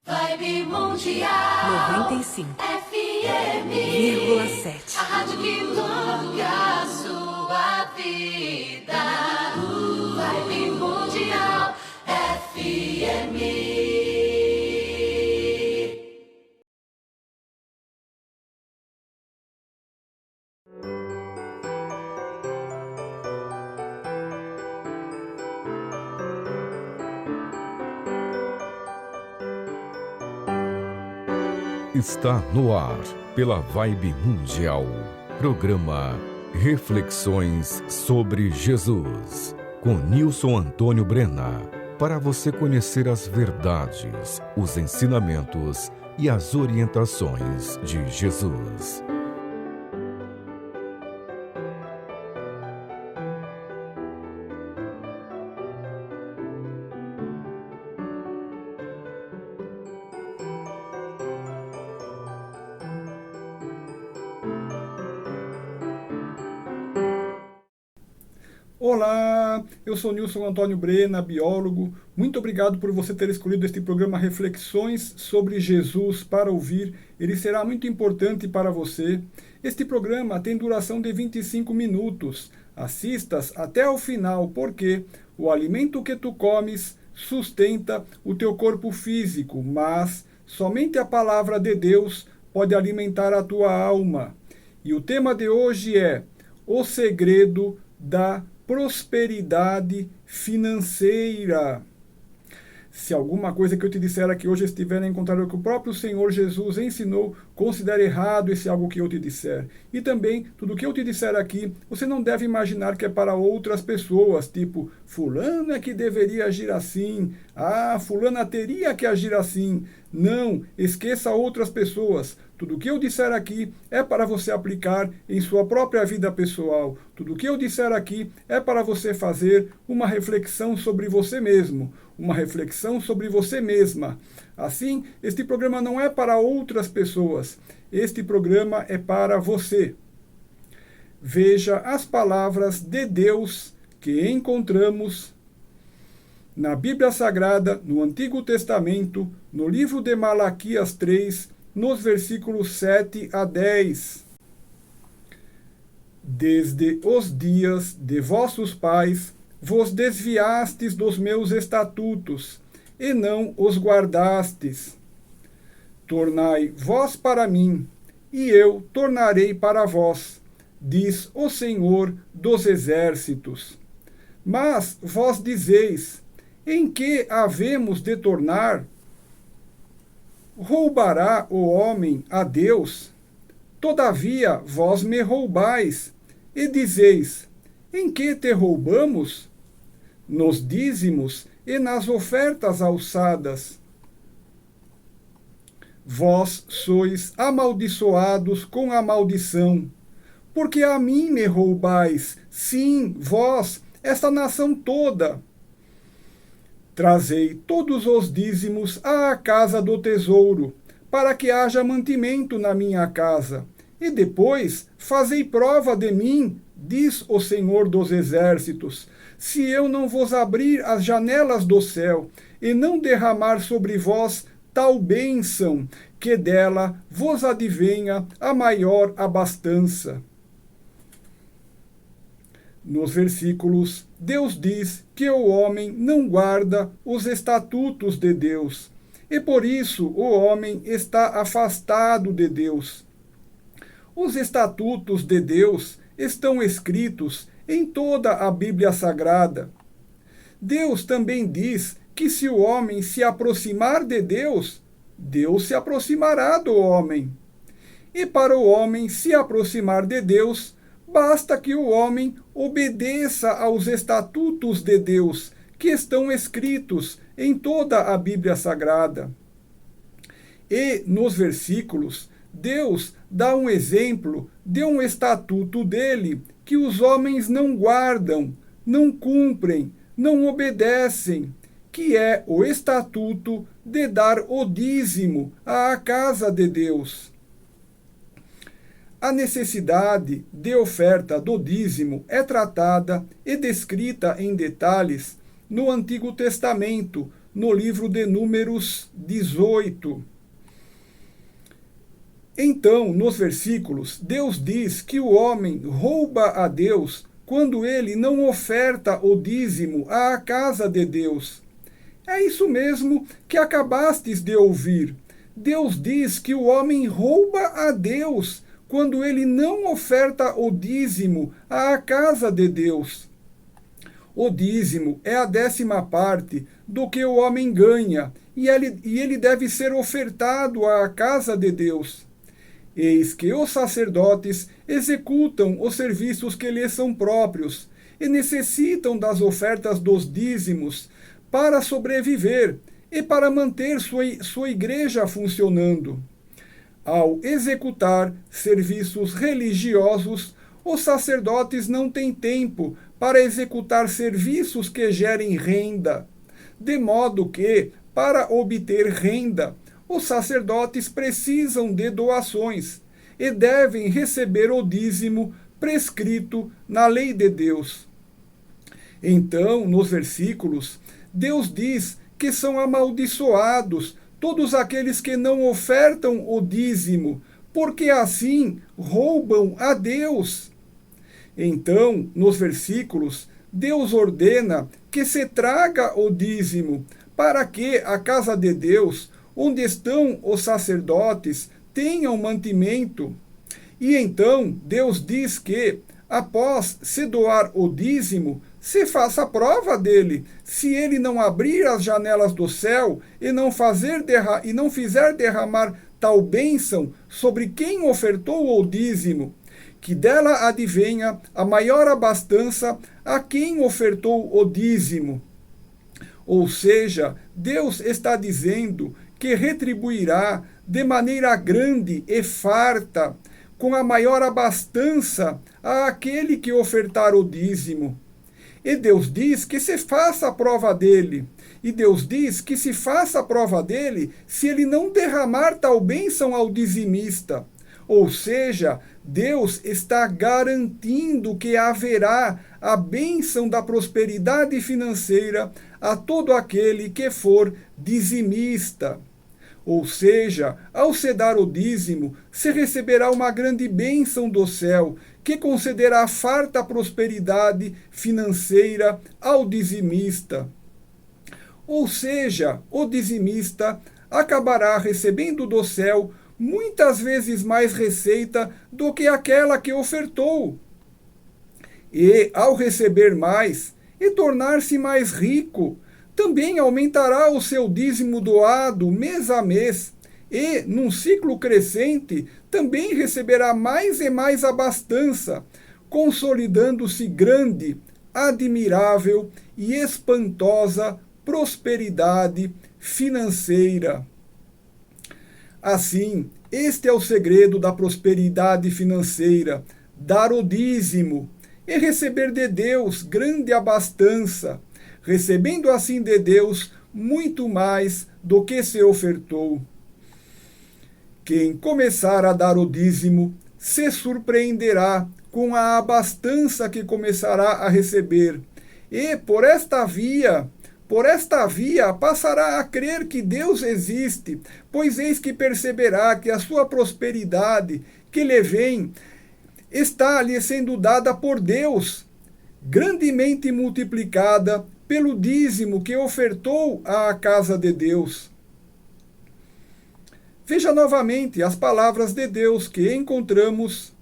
Vibe Mundial 95,7. A rádio que toca a sua vida. Vibe Mundial FM. Está no ar, pela Vibe Mundial, programa Reflexões sobre Jesus, com Nilson Antônio Brena, para você conhecer as verdades, os ensinamentos e as orientações de Jesus. Olá, eu sou Nilson Antônio Brena, biólogo. Muito obrigado por você ter escolhido este programa Reflexões sobre Jesus para ouvir. Ele será muito importante para você. Este programa tem duração de 25 minutos. Assistas até ao final, porque o alimento que tu comes sustenta o teu corpo físico, mas somente a palavra de Deus pode alimentar a tua alma. E o tema de hoje é o segredo da prosperidade financeira. Se alguma coisa que eu te disser aqui hoje estiver em contrário ao que o próprio Senhor Jesus ensinou, considere errado esse algo que eu te disser. E também, tudo que eu te disser aqui, você não deve imaginar que é para outras pessoas, tipo, fulano é que deveria agir assim, fulana teria que agir assim. Não, esqueça outras pessoas. Tudo que eu disser aqui é para você aplicar em sua própria vida pessoal. Tudo que eu disser aqui é para você fazer uma reflexão sobre você mesmo, uma reflexão sobre você mesma. Assim, este programa não é para outras pessoas. Este programa é para você. Veja as palavras de Deus que encontramos na Bíblia Sagrada, no Antigo Testamento, no livro de Malaquias 3, nos versículos 7 a 10. Desde os dias de vossos pais, vos desviastes dos meus estatutos, e não os guardastes. Tornai vós para mim, e eu tornarei para vós, diz o Senhor dos Exércitos. Mas vós dizeis, em que havemos de tornar? Roubará o homem a Deus? Todavia vós me roubais, e dizeis, em que te roubamos? Nos dízimos e nas ofertas alçadas. Vós sois amaldiçoados com a maldição, porque a mim me roubais, sim, vós, esta nação toda. Trazei todos os dízimos à casa do tesouro, para que haja mantimento na minha casa. E depois fazei prova de mim, diz o Senhor dos Exércitos, se eu não vos abrir as janelas do céu, e não derramar sobre vós tal bênção, que dela vos advenha a maior abastança. Nos versículos, Deus diz que o homem não guarda os estatutos de Deus, e por isso o homem está afastado de Deus. Os estatutos de Deus estão escritos em toda a Bíblia Sagrada. Deus também diz que se o homem se aproximar de Deus, Deus se aproximará do homem. E para o homem se aproximar de Deus, basta que o homem obedeça aos estatutos de Deus, que estão escritos em toda a Bíblia Sagrada. E nos versículos, Deus dá um exemplo de um estatuto dele que os homens não guardam, não cumprem, não obedecem, que é o estatuto de dar o dízimo à casa de Deus. A necessidade de oferta do dízimo é tratada e descrita em detalhes no Antigo Testamento, no livro de Números 18. Então, nos versículos, Deus diz que o homem rouba a Deus quando ele não oferta o dízimo à casa de Deus. É isso mesmo que acabastes de ouvir. Deus diz que o homem rouba a Deus quando ele não oferta o dízimo à casa de Deus. O dízimo é a 10ª parte do que o homem ganha, e ele deve ser ofertado à casa de Deus. Eis que os sacerdotes executam os serviços que lhes são próprios, e necessitam das ofertas dos dízimos para sobreviver e para manter sua igreja funcionando. Ao executar serviços religiosos, os sacerdotes não têm tempo para executar serviços que gerem renda, de modo que, para obter renda, os sacerdotes precisam de doações e devem receber o dízimo prescrito na lei de Deus. Então, nos versículos, Deus diz que são amaldiçoados todos aqueles que não ofertam o dízimo, porque assim roubam a Deus. Então, nos versículos, Deus ordena que se traga o dízimo, para que a casa de Deus, onde estão os sacerdotes, tenham mantimento. E então Deus diz que, após se doar o dízimo, se faça prova dele. Se ele não abrir as janelas do céu e não fizer derramar tal bênção sobre quem ofertou o dízimo, que dela advenha a maior abastança a quem ofertou o dízimo. Ou seja, Deus está dizendo que retribuirá de maneira grande e farta, com a maior abastança, àquele que ofertar o dízimo. E Deus diz que se faça a prova dele. E Deus diz que se faça a prova dele se ele não derramar tal bênção ao dizimista. Ou seja, Deus está garantindo que haverá a bênção da prosperidade financeira a todo aquele que for dizimista. Ou seja, ao se dar o dízimo, se receberá uma grande bênção do céu, que concederá farta prosperidade financeira ao dizimista. Ou seja, o dizimista acabará recebendo do céu muitas vezes mais receita do que aquela que ofertou. E, ao receber mais e tornar-se mais rico, também aumentará o seu dízimo doado mês a mês, e, num ciclo crescente, também receberá mais e mais abastança, consolidando-se grande, admirável e espantosa prosperidade financeira. Assim, este é o segredo da prosperidade financeira: dar o dízimo e receber de Deus grande abastança, recebendo assim de Deus muito mais do que se ofertou. Quem começar a dar o dízimo se surpreenderá com a abastança que começará a receber, e por esta via passará a crer que Deus existe, pois eis que perceberá que a sua prosperidade que lhe vem está lhe sendo dada por Deus, grandemente multiplicada pelo dízimo que ofertou à casa de Deus. Veja novamente as palavras de Deus que encontramos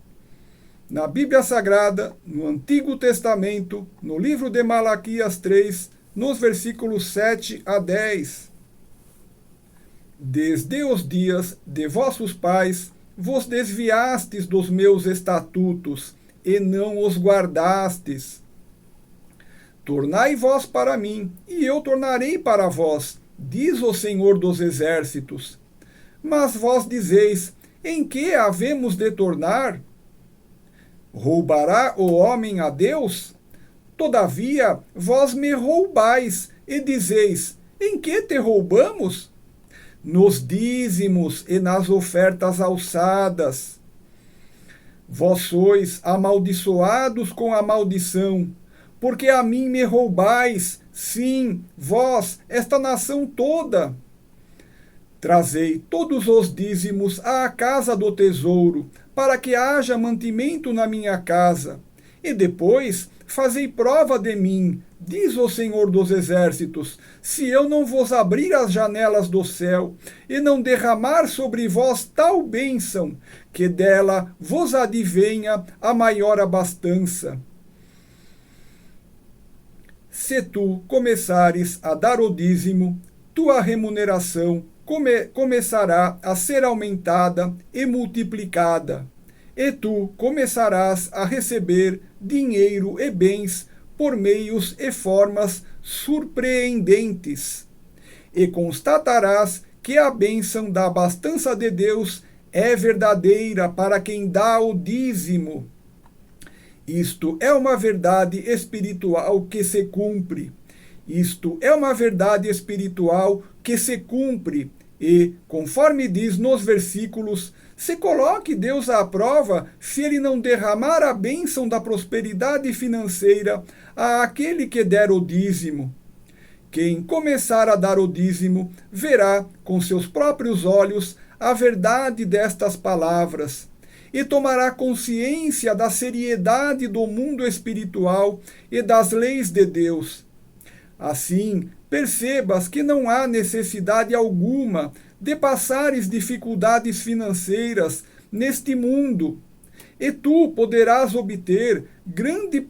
na Bíblia Sagrada, no Antigo Testamento, no livro de Malaquias 3, nos versículos 7 a 10. Desde os dias de vossos pais vos desviastes dos meus estatutos, e não os guardastes. Tornai vós para mim, e eu tornarei para vós, diz o Senhor dos Exércitos. Mas vós dizeis: em que havemos de tornar? Roubará o homem a Deus? Todavia, vós me roubais, e dizeis: em que te roubamos? Nos dízimos e nas ofertas alçadas. Vós sois amaldiçoados com a maldição, porque a mim me roubais, sim, vós, esta nação toda. Trazei todos os dízimos à casa do tesouro, para que haja mantimento na minha casa. E depois fazei prova de mim, diz o Senhor dos Exércitos, se eu não vos abrir as janelas do céu, e não derramar sobre vós tal bênção, que dela vos advenha a maior abastança. Se tu começares a dar o dízimo, tua remuneração começará a ser aumentada e multiplicada, e tu começarás a receber dinheiro e bens por meios e formas surpreendentes. E constatarás que a bênção da abastança de Deus é verdadeira para quem dá o dízimo. Isto é uma verdade espiritual que se cumpre. Isto é uma verdade espiritual que se cumpre. E, conforme diz nos versículos, se coloque Deus à prova se ele não derramar a bênção da prosperidade financeira àquele que der o dízimo. Quem começar a dar o dízimo verá com seus próprios olhos a verdade destas palavras e tomará consciência da seriedade do mundo espiritual e das leis de Deus. Assim, percebas que não há necessidade alguma de passares dificuldades financeiras neste mundo, e tu poderás obter grande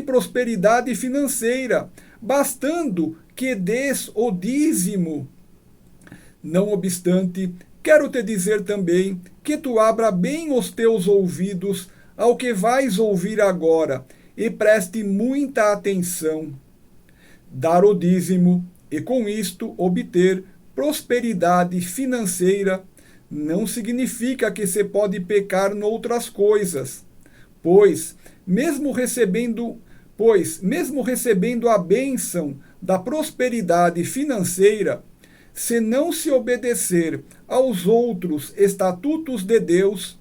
prosperidade financeira, bastando que des o dízimo. Não obstante, quero te dizer também que tu abra bem os teus ouvidos ao que vais ouvir agora, e preste muita atenção. Dar o dízimo e com isto obter prosperidade financeira não significa que se pode pecar noutras coisas, pois mesmo recebendo a bênção da prosperidade financeira, se não se obedecer aos outros estatutos de Deus,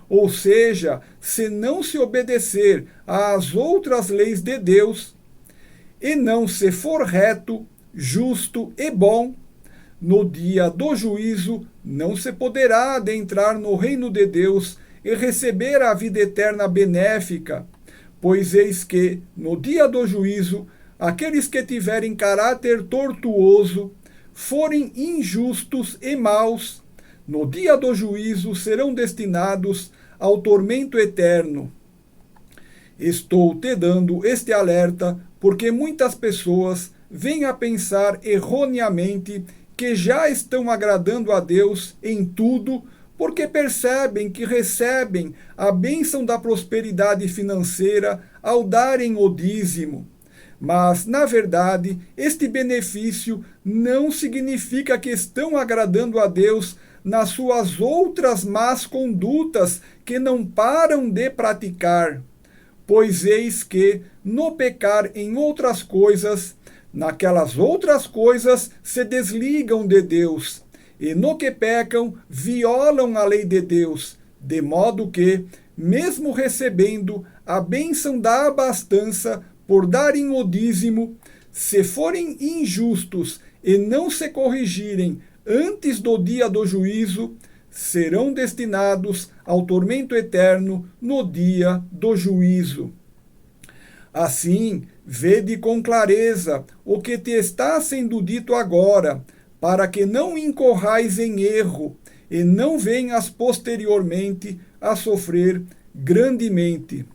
ou seja, se não se obedecer às outras leis de Deus, e não se for reto, justo e bom, no dia do juízo não se poderá adentrar no reino de Deus e receber a vida eterna benéfica, pois eis que, no dia do juízo, aqueles que tiverem caráter tortuoso, forem injustos e maus, no dia do juízo serão destinados ao tormento eterno. Estou te dando este alerta porque muitas pessoas vêm a pensar erroneamente que já estão agradando a Deus em tudo, porque percebem que recebem a bênção da prosperidade financeira ao darem o dízimo. Mas, na verdade, este benefício não significa que estão agradando a Deus nas suas outras más condutas que não param de praticar. Pois eis que, no pecar em outras coisas, naquelas outras coisas se desligam de Deus, e no que pecam, violam a lei de Deus, de modo que, mesmo recebendo a bênção da abastança por darem o dízimo, se forem injustos e não se corrigirem antes do dia do juízo, serão destinados ao tormento eterno no dia do juízo. Assim, vede com clareza o que te está sendo dito agora, para que não incorrais em erro e não venhas posteriormente a sofrer grandemente.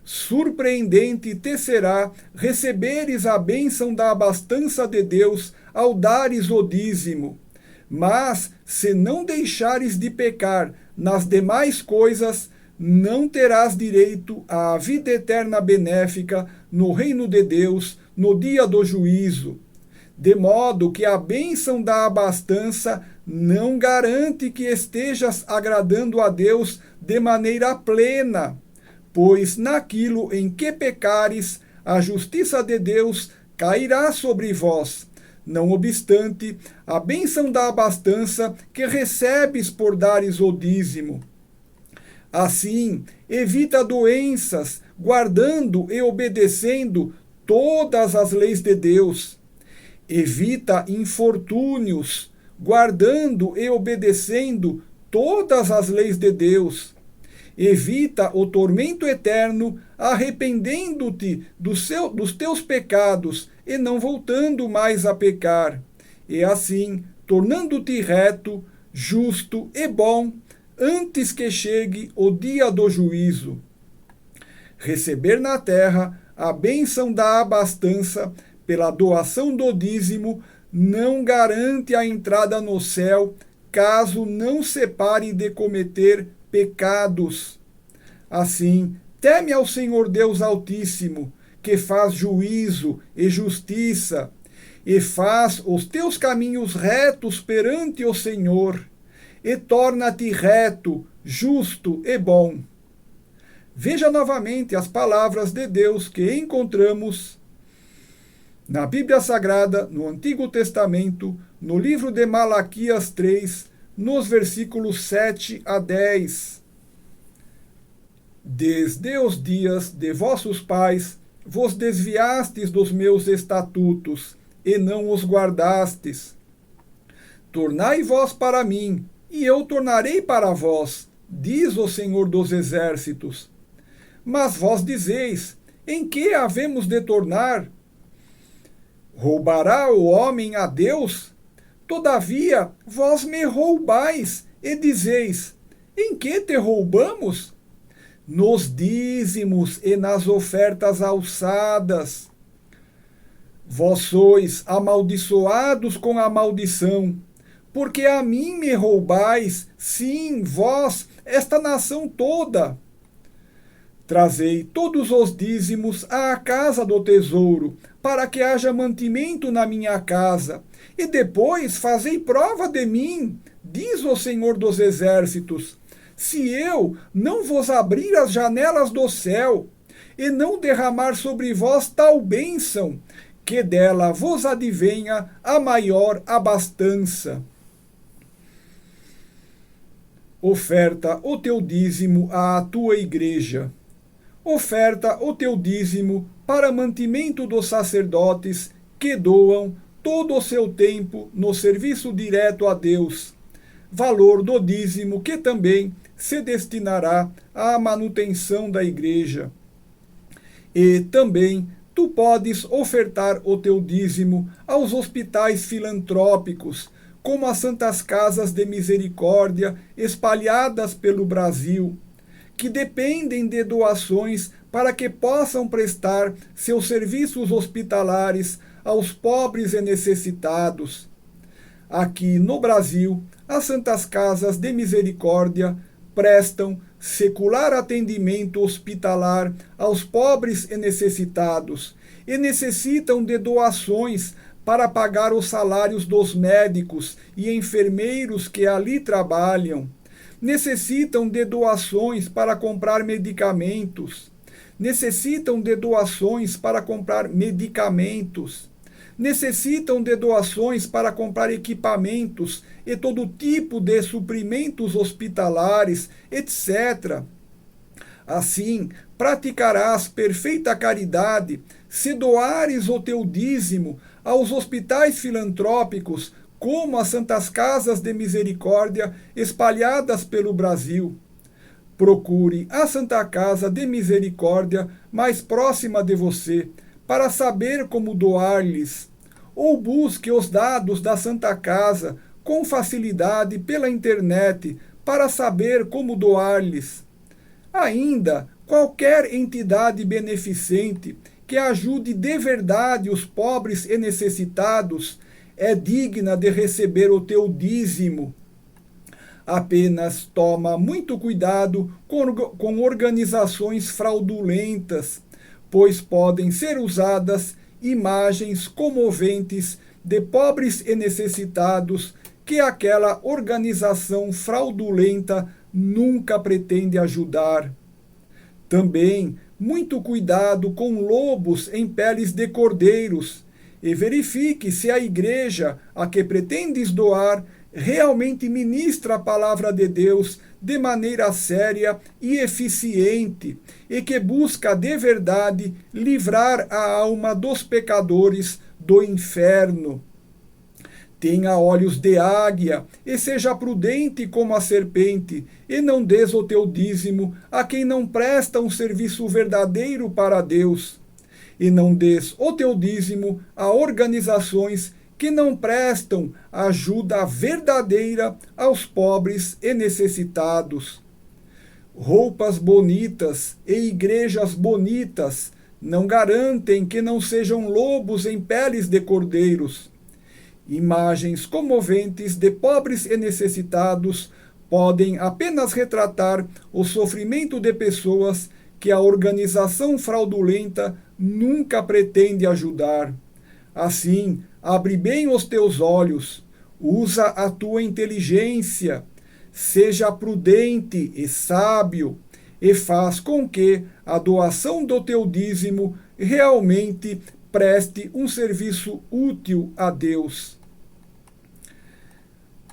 Surpreendente te será receberes a bênção da abastança de Deus ao dares o dízimo. Mas, se não deixares de pecar nas demais coisas, não terás direito à vida eterna benéfica no reino de Deus no dia do juízo. De modo que a bênção da abastança não garante que estejas agradando a Deus de maneira plena, pois naquilo em que pecares, a justiça de Deus cairá sobre vós. Não obstante, a bênção da abastança que recebes por dares o dízimo. Assim, evita doenças, guardando e obedecendo todas as leis de Deus. Evita infortúnios, guardando e obedecendo todas as leis de Deus. Evita o tormento eterno, arrependendo-te dos teus pecados e não voltando mais a pecar. E assim, tornando-te reto, justo e bom, antes que chegue o dia do juízo. Receber na terra a bênção da abastança pela doação do dízimo não garante a entrada no céu, caso não se pare de cometer pecados. Assim, teme ao Senhor Deus Altíssimo, que faz juízo e justiça, e faz os teus caminhos retos perante o Senhor, e torna-te reto, justo e bom. Veja novamente as palavras de Deus que encontramos na Bíblia Sagrada, no Antigo Testamento, no livro de Malaquias 3, nos versículos 7 a 10. Desde os dias de vossos pais, vos desviastes dos meus estatutos, e não os guardastes. Tornai vós para mim, e eu tornarei para vós, diz o Senhor dos Exércitos. Mas vós dizeis, em que havemos de tornar? Roubará o homem a Deus? Todavia, vós me roubais, e dizeis, em que te roubamos? Nos dízimos e nas ofertas alçadas. Vós sois amaldiçoados com a maldição, porque a mim me roubais, sim, vós, esta nação toda. Trazei todos os dízimos à casa do tesouro, para que haja mantimento na minha casa, e depois fazei prova de mim, diz o Senhor dos Exércitos, se eu não vos abrir as janelas do céu, e não derramar sobre vós tal bênção, que dela vos advenha a maior abastança. Oferta o teu dízimo à tua igreja. Oferta o teu dízimo para mantimento dos sacerdotes que doam todo o seu tempo no serviço direto a Deus. Valor do dízimo que também se destinará à manutenção da igreja. E também tu podes ofertar o teu dízimo aos hospitais filantrópicos, como as santas casas de misericórdia espalhadas pelo Brasil, que dependem de doações para que possam prestar seus serviços hospitalares aos pobres e necessitados. Aqui no Brasil, as santas casas de misericórdia prestam secular atendimento hospitalar aos pobres e necessitados e necessitam de doações para pagar os salários dos médicos e enfermeiros que ali trabalham. Necessitam de doações para comprar medicamentos. Necessitam de doações para comprar medicamentos. Necessitam de doações para comprar equipamentos e todo tipo de suprimentos hospitalares, etc. Assim, praticarás perfeita caridade se doares o teu dízimo aos hospitais filantrópicos, como as santas casas de misericórdia espalhadas pelo Brasil. Procure a Santa Casa de Misericórdia mais próxima de você, para saber como doar-lhes, ou busque os dados da Santa Casa com facilidade pela internet para saber como doar-lhes. Ainda, qualquer entidade beneficente que ajude de verdade os pobres e necessitados é digna de receber o teu dízimo. Apenas toma muito cuidado com organizações fraudulentas, pois podem ser usadas imagens comoventes de pobres e necessitados que aquela organização fraudulenta nunca pretende ajudar. Também, muito cuidado com lobos em peles de cordeiros, e verifique se a igreja a que pretendes doar realmente ministra a palavra de Deus de maneira séria e eficiente, e que busca de verdade livrar a alma dos pecadores do inferno. Tenha olhos de águia, e seja prudente como a serpente, e não des o teu dízimo a quem não presta um serviço verdadeiro para Deus. E não des o teu dízimo a organizações que não prestam ajuda verdadeira aos pobres e necessitados. Roupas bonitas e igrejas bonitas não garantem que não sejam lobos em peles de cordeiros. Imagens comoventes de pobres e necessitados podem apenas retratar o sofrimento de pessoas que a organização fraudulenta nunca pretende ajudar. Assim, abre bem os teus olhos, usa a tua inteligência, seja prudente e sábio, e faz com que a doação do teu dízimo realmente preste um serviço útil a Deus.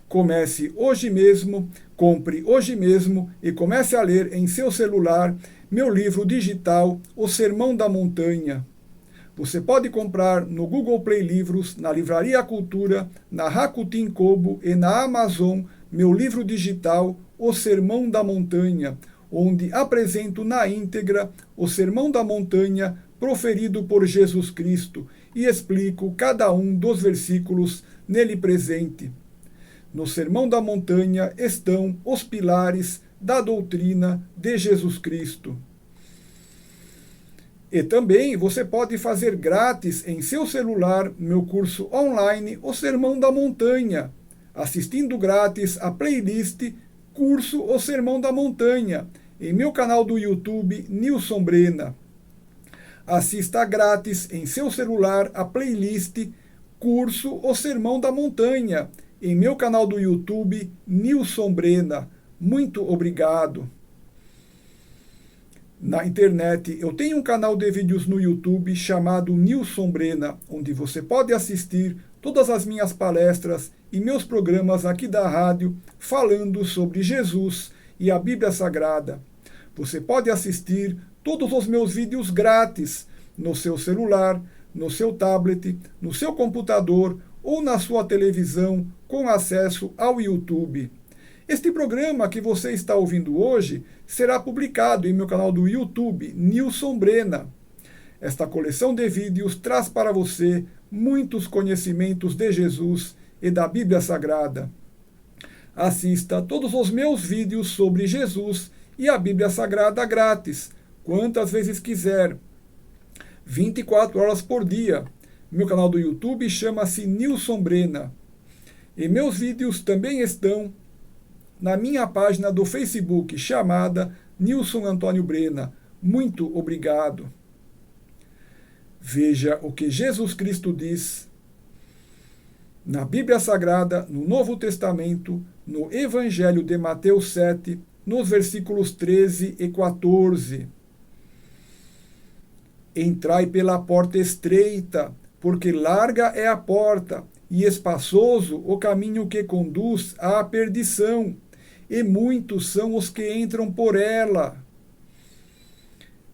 Comece hoje mesmo, compre hoje mesmo e comece a ler em seu celular meu livro digital, O Sermão da Montanha. Você pode comprar no Google Play Livros, na Livraria Cultura, na Rakuten Kobo e na Amazon meu livro digital, O Sermão da Montanha, onde apresento na íntegra o Sermão da Montanha proferido por Jesus Cristo e explico cada um dos versículos nele presente. No Sermão da Montanha estão os pilares da doutrina de Jesus Cristo. E também você pode fazer grátis em seu celular meu curso online, O Sermão da Montanha, assistindo grátis a playlist Curso O Sermão da Montanha, em meu canal do YouTube, Nilson Brena. Assista grátis em seu celular a playlist Curso O Sermão da Montanha, em meu canal do YouTube, Nilson Brena. Muito obrigado. Na internet, eu tenho um canal de vídeos no YouTube chamado Nilson Brena, onde você pode assistir todas as minhas palestras e meus programas aqui da rádio falando sobre Jesus e a Bíblia Sagrada. Você pode assistir todos os meus vídeos grátis no seu celular, no seu tablet, no seu computador ou na sua televisão com acesso ao YouTube. Este programa que você está ouvindo hoje será publicado em meu canal do YouTube, Nilson Brena. Esta coleção de vídeos traz para você muitos conhecimentos de Jesus e da Bíblia Sagrada. Assista todos os meus vídeos sobre Jesus e a Bíblia Sagrada grátis, quantas vezes quiser, 24 horas por dia. Meu canal do YouTube chama-se Nilson Brena. E meus vídeos também estão na minha página do Facebook, chamada Nilson Antônio Brena. Muito obrigado. Veja o que Jesus Cristo diz na Bíblia Sagrada, no Novo Testamento, no Evangelho de Mateus 7, nos versículos 13 e 14. Entrai pela porta estreita, porque larga é a porta, e espaçoso o caminho que conduz à perdição, e muitos são os que entram por ela.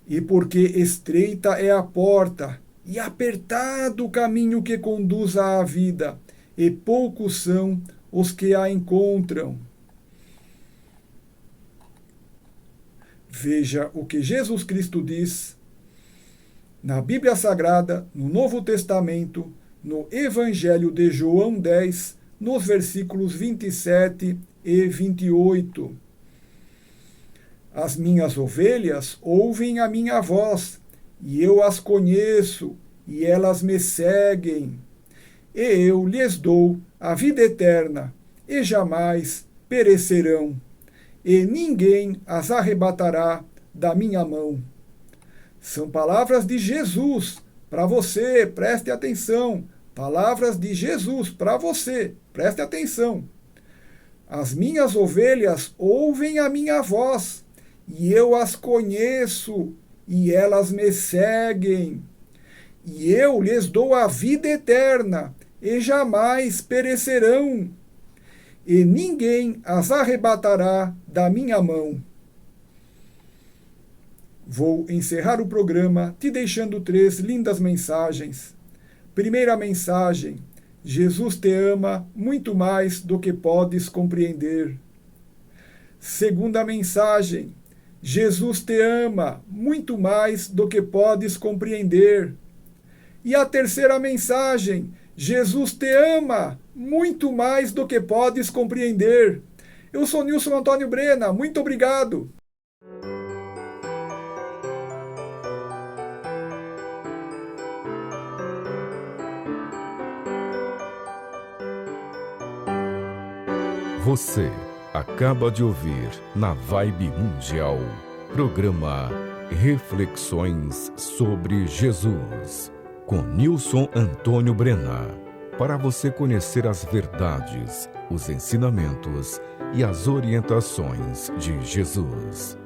E porque estreita é a porta, e apertado o caminho que conduz à vida, e poucos são os que a encontram. Veja o que Jesus Cristo diz na Bíblia Sagrada, no Novo Testamento, no Evangelho de João 10, nos versículos 27 e 28. As minhas ovelhas ouvem a minha voz, e eu as conheço, e elas me seguem. E eu lhes dou a vida eterna, e jamais perecerão, e ninguém as arrebatará da minha mão. São palavras de Jesus para você, preste atenção. Palavras de Jesus para você, preste atenção. As minhas ovelhas ouvem a minha voz, e eu as conheço, e elas me seguem. E eu lhes dou a vida eterna, e jamais perecerão, e ninguém as arrebatará da minha mão. Vou encerrar o programa te deixando 3 lindas mensagens. Primeira mensagem: Jesus te ama muito mais do que podes compreender. Segunda mensagem: Jesus te ama muito mais do que podes compreender. E a terceira mensagem: Jesus te ama muito mais do que podes compreender. Eu sou Nilson Antônio Brena, muito obrigado. Você acaba de ouvir na Vibe Mundial, programa Reflexões sobre Jesus, com Nilson Antônio Brena, para você conhecer as verdades, os ensinamentos e as orientações de Jesus.